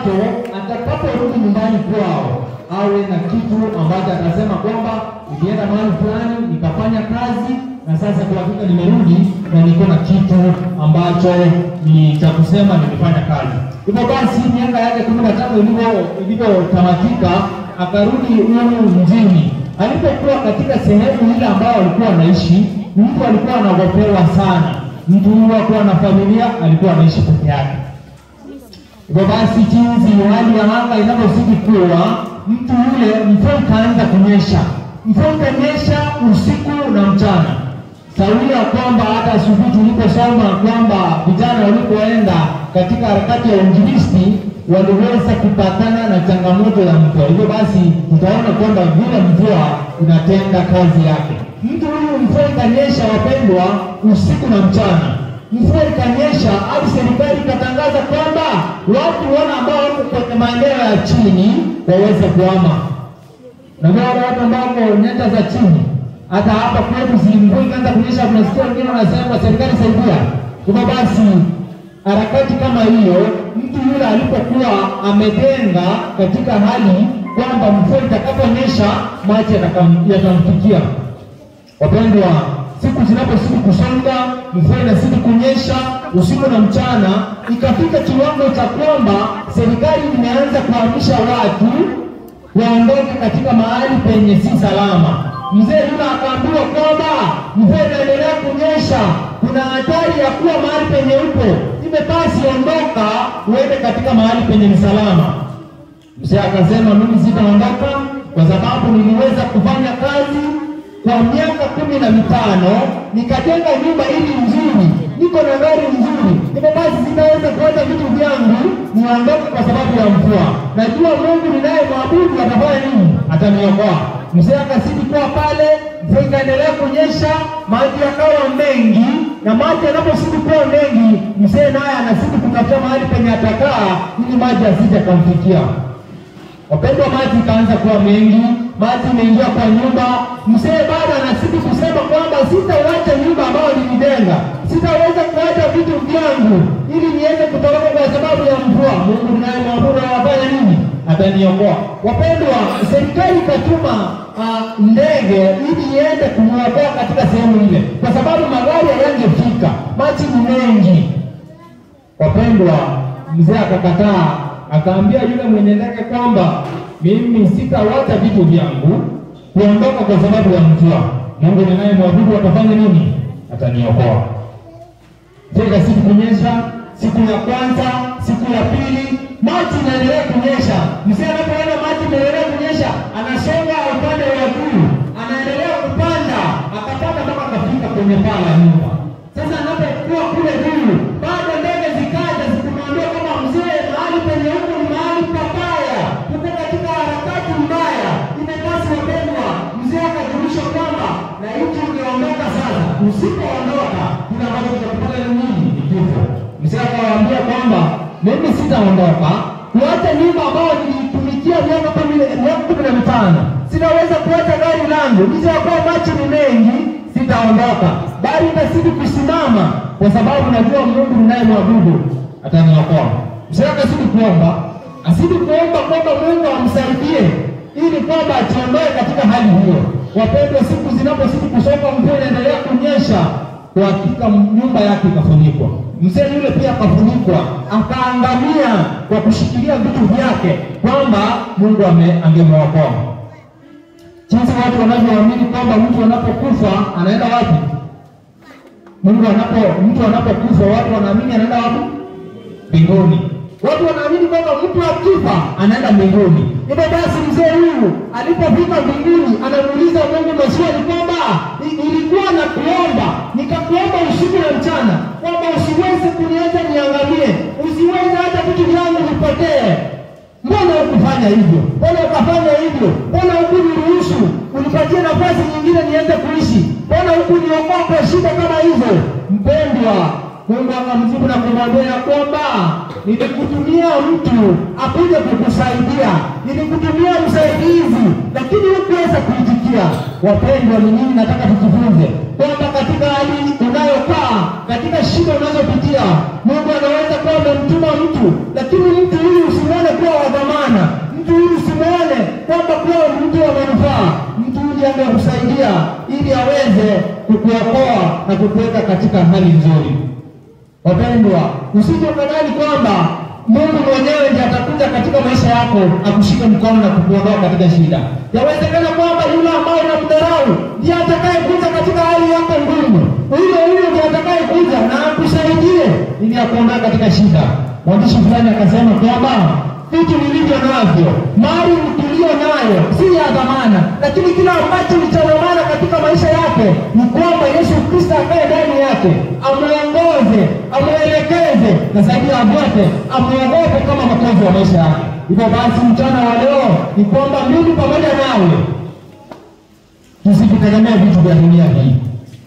ambacho atakaporudi nyumbani kwao awe na kitu ambacho atasema kwamba nikienda mahali fulani nikafanya kazi na sasa kwa hakika nimerudi na niko na kitu ambacho ni cha kusema nimefanya kazi. Hivyo basi miaka yake 15 ilipotamatika akarudi huyu mjini. Alipokuwa katika sehemu ile ambayo alikuwa anaishi, mtu alikuwa anaogopewa sana. Mtu huyo alikuwa na familia, alikuwa anaishi peke yake. Hivyo basi jinsi hali ya anga inavyozidi kuwa, mtu yule mvua ikaanza kunyesha. Mvua ikanyesha usiku na mchana. Sawia kwamba hata asubuhi tuliposoma kwamba vijana walipoenda katika harakati ya uinjilisti waliweza kupatana na changamoto ya mvua. Hivyo basi tutaona kwamba vile mvua inatenda kazi yake. Mtu huyu mvua ikanyesha wapendwa usiku na mchana. Mvua ikanyesha hadi serikali ikatangaza kwamba watu wana ambao wako kwenye maeneo ya chini waweze kuhama. Na wale watu ambao nyanda za chini hata hapa kwetu mvua ikaanza kunyesha, tunasikia wengine wanasema serikali saidia. Hivyo basi harakati kama hiyo, mtu yule alipokuwa amejenga katika hali kwamba mvua itakaponyesha maji yatamfikia. Wapendwa, siku zinapozidi kusonga, mvua inazidi kunyesha usiku na mchana, ikafika kiwango cha kwamba serikali imeanza kuhamisha watu waondoke katika mahali penye si salama. Mzee yule akaambiwa kwamba mvua inaendelea kunyesha, kuna hatari ya kuwa mahali penye upo, basi ondoka uende katika mahali penye ni salama. Mzee akasema mimi sitaondoka kwa sababu niliweza kufanya kazi kwa miaka 15, nikajenga nyumba hili nzuri, niko na gari nzuri. Basi sitaweza kuacha vitu vyangu niondoke kwa sababu ya mvua. Najua Mungu ninayemwabudu atafanya nini? Ataniokoa. Mzee akazidi kuwa pale, mvua ikaendelea kunyesha, maji yakawa mengi, na maji yanapozidi kuwa mengi, mzee naye anazidi kutafuta mahali penye atakaa ili maji asije kumfikia. Wapendwa, maji ikaanza kuwa mengi, maji imeingia kwa nyumba. Mzee bado anazidi kusema kwamba sitaacha nyumba ambayo nilijenga, sitaweza kuacha vitu vyangu ili niweze kutoroka kwa sababu ya mvua. Mungu ninayemwabudu anafanya nini? Ataniokoa. Wapendwa, serikali ikatuma ndege ili iende kumwokoa katika sehemu ile, kwa sababu magari hayangefika, maji ni mengi. Wapendwa, mzee akakataa, akaambia yule mwenye ndege kwamba mimi sitawacha vitu vyangu kuondoka kwa sababu ya mvua. Mungu ninayemwabudu atafanya nini? Ataniokoa. Mvua siku kunyesha, siku ya kwanza, siku ya pili, maji yanaendelea kunyesha. Mzee anapoona maji yanaendelea kunyesha, anasonga upande wa juu, anaendelea kupanda, akapanda mpaka kafika kwenye paa la nyumba. Sasa anapokuwa kule juu, bado ndege zikaja zikamwambia kama mzee, mahali penye huko ni mahali pabaya, uko katika harakati mbaya. Imepasi wapendwa, mzee akajulisha kwamba na hicho ungeondoka sasa, usipoondoka kuna mambo yatakupata nini? Ni kifo. Mzee akawaambia kwamba mimi sitaondoka kuacha nyumba ambayo nilitumikia miaka 15. Sitaweza kuacha gari langu, licha kwa maji ni mengi, sitaondoka. Bali nitasidi kusimama kwa sababu najua Mungu ninayemwabudu ataniokoa. Mzee akazidi kuomba, asidi kuomba kwamba Mungu amsaidie ili kwamba ationdoe katika hali hiyo. Wapendwa, siku zinapozidi kusonga, mvua inaendelea kunyesha, kwa hakika nyumba yake ikafunikwa. Mzee yule pia akafunikwa, akaangamia kwa kushikilia vitu vyake kwamba Mungu angemwokoa. Jinsi watu wanavyoamini kwamba mtu anapokufa anaenda wapi? Mtu anapokufa watu wanaamini anaenda wapi? Mbinguni. Watu wanaamini kwamba mtu akifa anaenda mbinguni. Hivyo basi mzee huyu alipofika mbinguni anamuuliza Mungu maswali kwamba nilikuwa na kuomba, nikakuomba usiku na mchana kwamba usiweze kuniacha niangamie, usiweze hata vitu vyangu vipotee. Mbona ukufanya hivyo? Mbona ukafanya hivyo? Mbona hukuniruhusu unipatie nafasi nyingine niweze kuishi? Mbona hukuniokoa kwa shida kama hizo? Mpendwa, Mungu akamjibu na kumwambia kwamba nilikutumia mtu akuje kukusaidia, nilikutumia msaidizi, lakini hukuweza kuitikia. Wapendwa, ni nini nataka tujifunze? Kwamba katika hali unayokaa, katika shida unazopitia, Mungu anaweza kuwa amemtuma mtu, lakini mtu huyu usimuone kuwa wa dhamana, mtu huyu usimuone kwamba kuwa mtu wa manufaa. Mtu huyu amekusaidia ili aweze kukuokoa na kukuweka katika hali nzuri. Wapendwa, usije ukadhani kwamba Mungu mwenyewe ndiye atakuja katika maisha yako akushike mkono na kukuondoa katika shida. Yawezekana kwamba yule ambaye unamdharau ndiye atakayekuja katika hali yako ngumu. Huyo ndiye atakayekuja na akusaidie ili akuondoe katika shida. Mwandishi fulani akasema kwamba vitu nilivyo navyo, mali nilio nayo si ya dhamana, lakini kila ambacho ni cha dhamana katika maisha yake ni kwamba Yesu Kristo akae ndani yake, amuongoze, amuelekeze, na zaidi ya yote amuogope kama mwokozi wa maisha yake. Hivyo basi mchana wa leo ni kwamba mimi pamoja nawe tusitegemee vitu vya dunia hii.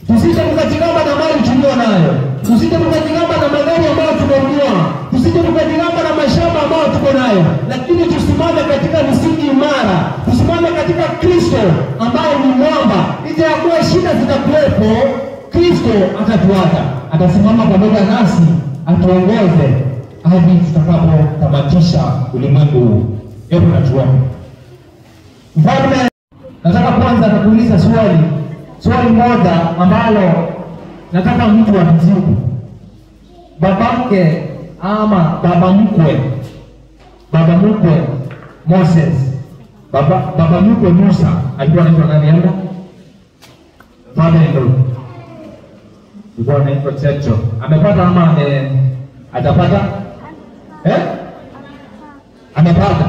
Tusije tukajigamba na mali tulio nayo, tusije tukajigamba na magari ambayo tumenunua, tusije tukajigamba na mashamba ambayo tuko nayo, lakini tusimame katika misingi imara, tusimame katika Kristo ambaye ni mwamba. Ije ya kuwa shida zitakuwepo, Kristo atatuacha, atasimama pamoja nasi, atuongoze hadi tutakapotamatisha ulimwengu huu. Hebu na tuombe. Mfalme, nataka kwanza kukuuliza swali moja ambalo nataka mtu anijibu. Babake ama baba mkwe Moses, baba mkwe Musa alikuwa anaitwa nani? Enda father-in-law alikuwa anaitwa Chetro. Amepata ama atapata? Amepata.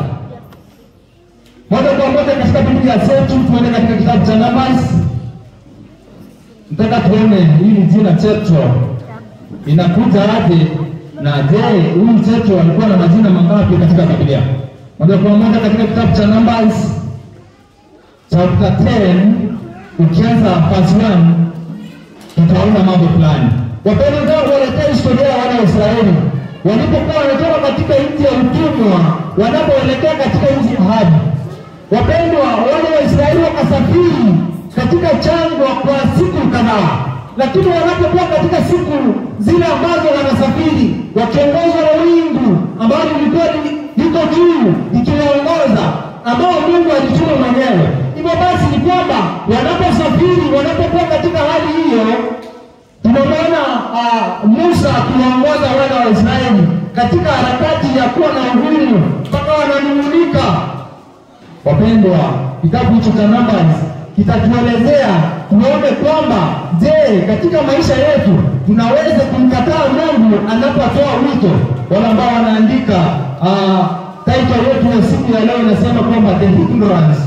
Moja kwa moja katika Biblia zetu, tuende katika kitabu cha Numbers. Nataka tuone hili jina Chetro inakuja aje, na je, huyu Chetro alikuwa na majina mangapi katika Biblia? Moja kwa moja katika kitabu cha Numbers chapter 10 ukianza verse 1 tutaona mambo fulani. Wapendwa, ndio waletea historia ya wana wa Israeli walipokuwa wanatoka katika nchi ya utumwa wanapoelekea katika nchi ya ahadi. Wapendwa, wana wa Israeli wakasafiri katika jangwa kwa siku kadhaa, lakini wanapokuwa katika siku zile ambazo wanasafiri wakiongozwa na wingu ambalo lilikuwa liko juu likiwaongoza, ambao Mungu alituma mwenyewe. Hivyo basi ni kwamba wanaposafiri, wanapokuwa katika hali hiyo, tunamwona Musa akiwaongoza wana wa Israeli katika harakati ya kuwa na uhuru mpaka wananung'unika. Wapendwa, kitabu hicho cha Numbers kitatuelezea tuone kwamba je, katika maisha yetu tunaweza kumkataa Mungu anapotoa wito. Wale ambao wanaandika title yetu ya siku ya leo inasema kwamba the ignorance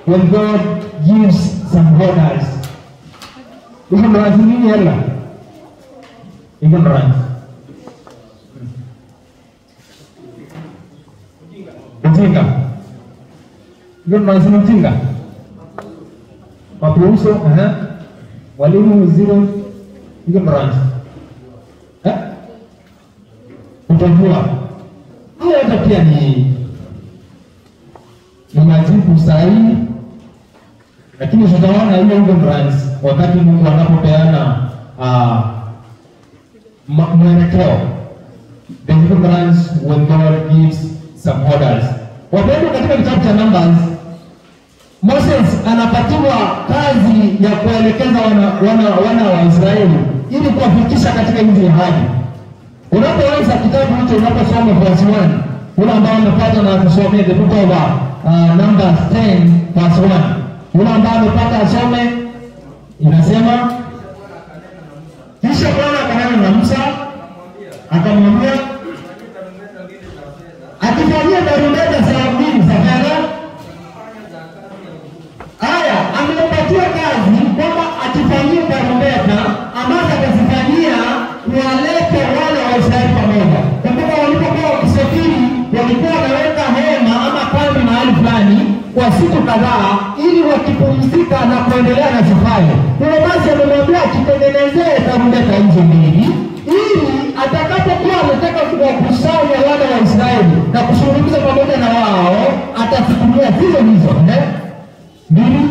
when God gives some orders. Ignorance nini hela? Ignorance. Ujinga. Ignorance ni ujinga. Mapuuso, walimu zero, ignorance. Kutojua. Hiyo hata pia ni majibu sahihi, lakini tutaona hiyo ignorance wakati Mungu anapopeana mwelekeo. The ignorance when God gives some orders. Wapendwa, katika kitabu cha Numbers Moses anapatiwa kazi ya kuelekeza wana wa Israeli ili kuwafikisha katika nchi ya ahadi. Unapoanza kitabu hicho, unaposoma verse 1, ule ambao amepata na kusomea the book of Numbers 10 verse 1, ule ambao amepata asome, inasema kisha Bwana akanena na Musa akamwambia akifanyia tarumbeta za mbili za fedha. Haya, amepatia kazi kwamba atifanyie tarumbeta ambazo atazifanyia walete wana wa Israeli pamoja. Kumbuka walipokuwa wakisafiri walikuwa wanaweka hema ama kambi mahali fulani kwa siku kadhaa ili wakipumzika na kuendelea na safari. Kwa basi amemwambia akitengenezee tarumbeta hizo mbili ili atakapokuwa anataka kuwakusanya wana wa Israeli na kushughulikia pamoja na wao atazitumia hizo mbili.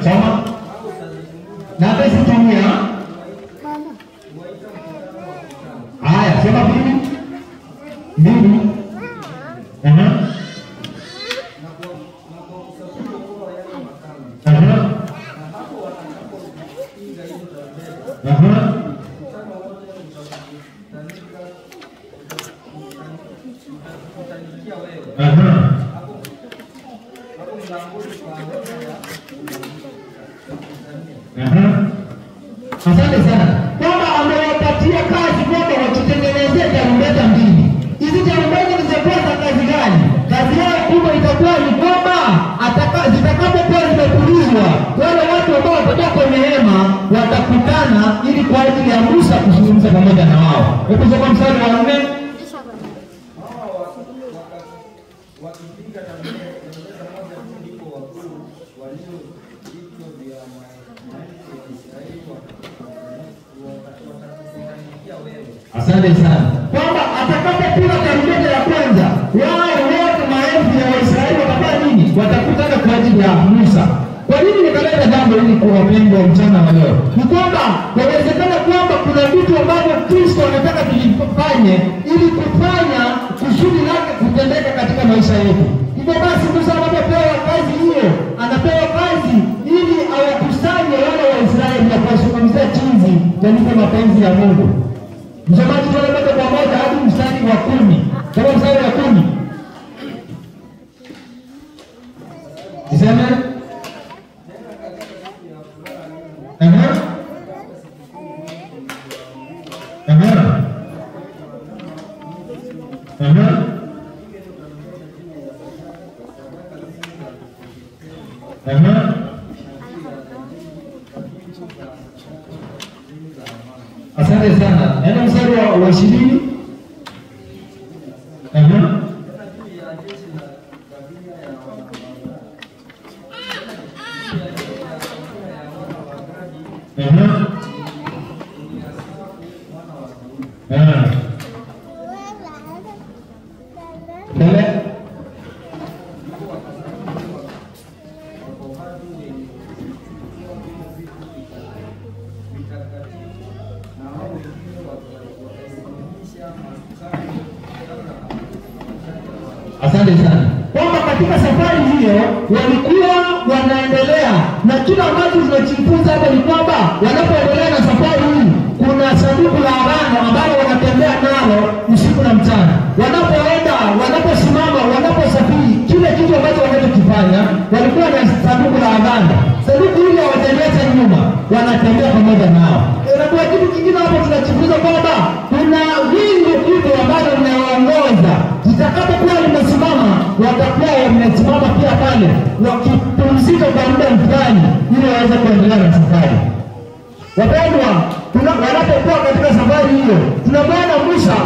Soma. Na atazitumia 2. Aha. Asante sana. Kwamba amewapatia kazi kwamba wakitengenezea tarumbeta 2. Hizi tarumbeta zitakuwa za kazi gani? Kazi yao kubwa itakuwa ni kwamba zitakapokuwa zimepulizwa, wale watu ambao watakuwa kwenye hema watakutana ili kwa ajili ya Musa kuzungumza pamoja na wao. Hebu soma mstari wa 4. Asante sana. Kwamba atakapopiga tarumbeta ya kwanza, wao wote maelfu ya Waisraeli watafanya nini? Watakutana kwa ajili ya Musa. Kwa nini nikaleta jambo hili kwa wapendwa mchana wa leo? Ni kwamba inawezekana kwamba kuna vitu ambavyo Kristo anataka tujifanye ili kufanya kusudi lake kutendeka katika maisha yetu. Hivyo basi Musa anapopewa kazi hiyo, anapewa kazi ili awakusanye wale Waisraeli na kuwazungumzia jinsi yalivyo mapenzi ya Mungu. Msomaji tunapata kwa moja hadi mstari wa 10. Kama mstari wa 10. Niseme? Asante sana. Nenda mstari wa 20. Asante sana. Kwamba katika safari hiyo walikuwa wanaendelea na kila ambacho tunajifunza hapa ni kwamba wanapoendelea na safari hii kuna sanduku la agano ambalo wanatembea nalo usiku na mchana. Wanapoenda, wanaposimama, wanaposafiri, kile kitu ambacho wanachokifanya walikuwa na sanduku la agano. Sanduku hili hawatembea nyuma, wanatembea pamoja nao. Na kwa kitu kingine hapo tunajifunza kwamba kuna wingu kubwa ambalo linawaongoza. Litakapokuwa limesimama, watakuwa wamesimama pia pale wakipumzika kwa muda fulani ili waweze kuendelea na safari. Wapendwa, wanapokuwa katika safari hiyo, tunamwona Musa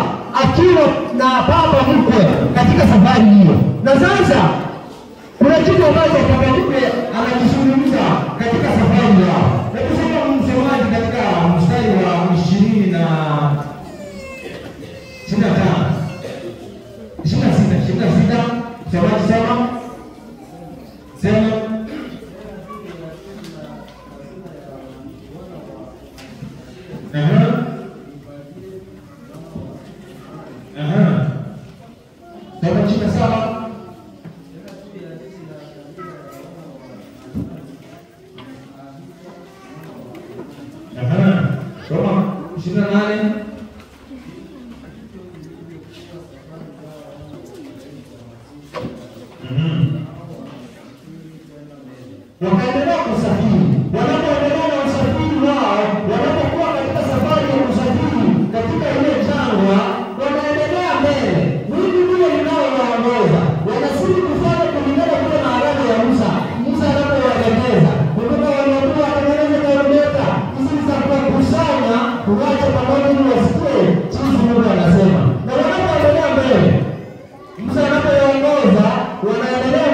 akiwa na baba mkwe katika safari hiyo. Na sasa kuna kitu ambacho baba mkwe anakizungumza katika safari yao. Na kusema msemaji katika mstari wa 20 na 25. 26. Msemaji sema. Sema chini sawa. Soma 28. Wakaendelea kusafiri. Wanapoendelea na usafiri wao, wanapokuwa katika safari ya kusafiri katika ile jangwa, wanaendelea mbele. Wingu ndilo linalowaongoza. Wanazidi kufanya kulingana kule na agano ya Musa. Musa anapowaelekeza, kumbuka waliambiwa watengeneze tarumbeta. Hizi za kukusanya, kuacha pamoja ili wasikie jinsi Mungu anasema. Na wanapoendelea mbele, Musa anapowaongoza, wanaendelea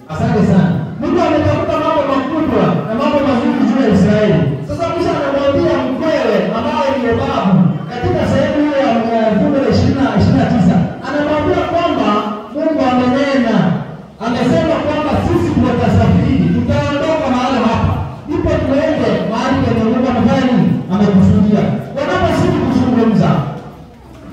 Asante sana. Mungu ametafuta mambo makubwa na mambo mazuri juu ya Israeli. Sasa Musa anamwambia mkwewe ambaye ni Yobabu katika sehemu hiyo ya Fungu la 29 anamwambia kwamba Mungu amenena, amesema kwamba sisi tutasafiri, tutaondoka mahali hapa, ndipo tuende mahali penye Mungu amekusudia. Wanapozidi kuzungumza,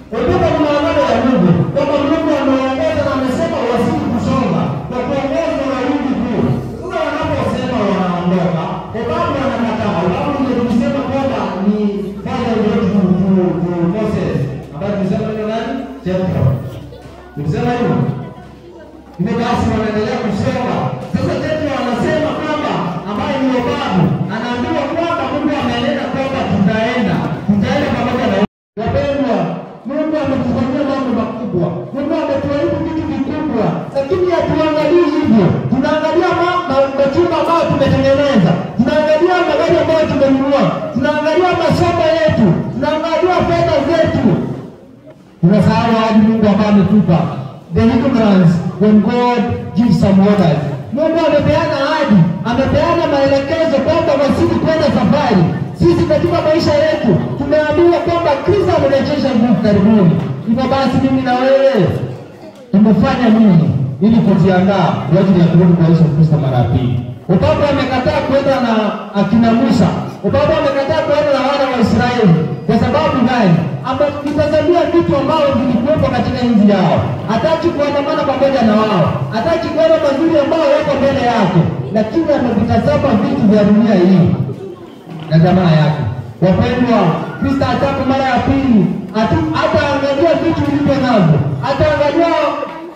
kumbuka kuna agano ya Mungu kwamba Mungu ameongoza na amesema wasije kusonga kwa kuongozwa na wingu kuu. Sasa wanaposema wanaondoka, Yobabu anakataa. Yobabu ndio tumesema kwamba ni father to Moses, ambaye tumesema ni nani? Jethro. Tumesema hivyo. Hivyo basi wanaendelea kusonga. Sasa Jethro anasema kwamba ambaye ni Yobabu anaambiwa kwamba Mungu amenena kwamba tutaenda pamoja na wapendwa. Mungu ametufanyia mambo makubwa. Mungu ametuahidi vitu vikubwa. Lakini hatuangalii hivyo. Tunaangalia machumba ambayo tumetengeneza. Tunaangalia magari ambayo tumenunua. Tunaangalia masomo yetu. Tunaangalia fedha zetu. Tunasahau ahadi Mungu ambaye ametupa. The ignorance when God gives some orders. Mungu amepeana ahadi, amepeana maelekezo kwamba wasije kwenda safari. Sisi katika maisha yetu tumeambiwa kwamba Kristo amerejesha nguvu karibuni. Hivyo basi mimi na wewe tumefanya nini ili kujiandaa kwa ajili ya kurudi kwa Yesu Kristo mara ya pili? Baba amekataa kwenda na akina Musa. Baba amekataa kwenda na wana wa Israeli. Kwa sababu gani? Ametazamia vitu ambavyo vilikuwepo katika nchi yao. Hataki kuandamana pamoja na wao. Hataki kuona mazuri ambayo yako mbele yake. Lakini amevitazama vitu vya dunia hii na jamaa yake. Wapendwa, Kristo ataka mara ya pili, hataangalia vitu vilivyo navyo. Hataangalia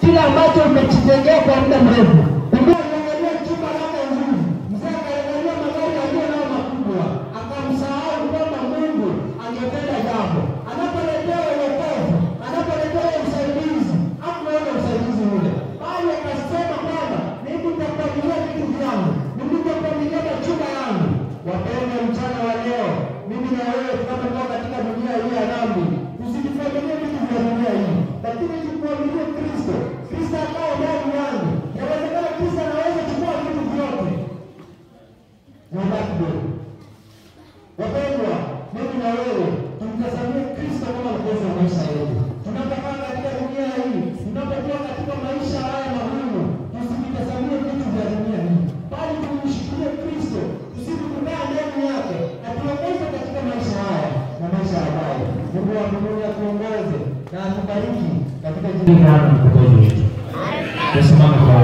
kila ambacho umekijengea kwa muda mrefu. Anaangalia chumba lake nzuri. Mzee anaangalia magari aliyo nayo makubwa. Akamsahau kwamba Mungu angependa jambo. Anapoletea wokovu, anapoletea usaidizi, hakuona usaidizi ule. Bali akasema kwamba mimi nitakwambia vitu vyangu. Mimi nitakwambia chumba yangu. Wapendwa, mchana wa leo, mimi na wewe tunapokuwa katika dunia hii ya dhambi, tusijifuatilie vitu vya dunia hii, lakini tukuaminie Kristo. Kristo akao ndani yangu. Inawezekana Kristo anaweza kuchukua vitu vyote. Wapendwa, mimi na wewe tumtazamie Kristo kama mwokozi wa maisha yetu. Tunapokaa katika dunia hii, tunapokuwa katika maisha haya magumu, tusitazamie vitu vya dunia hii, bali tumshikilie Kristo, tusikukaa ndani yake, atuongoze katika maisha haya na maisha yajayo. Mungu wa mbinguni atuongoze na atubariki katika jina la Bwana mwokozi wetu. Tusimame kwa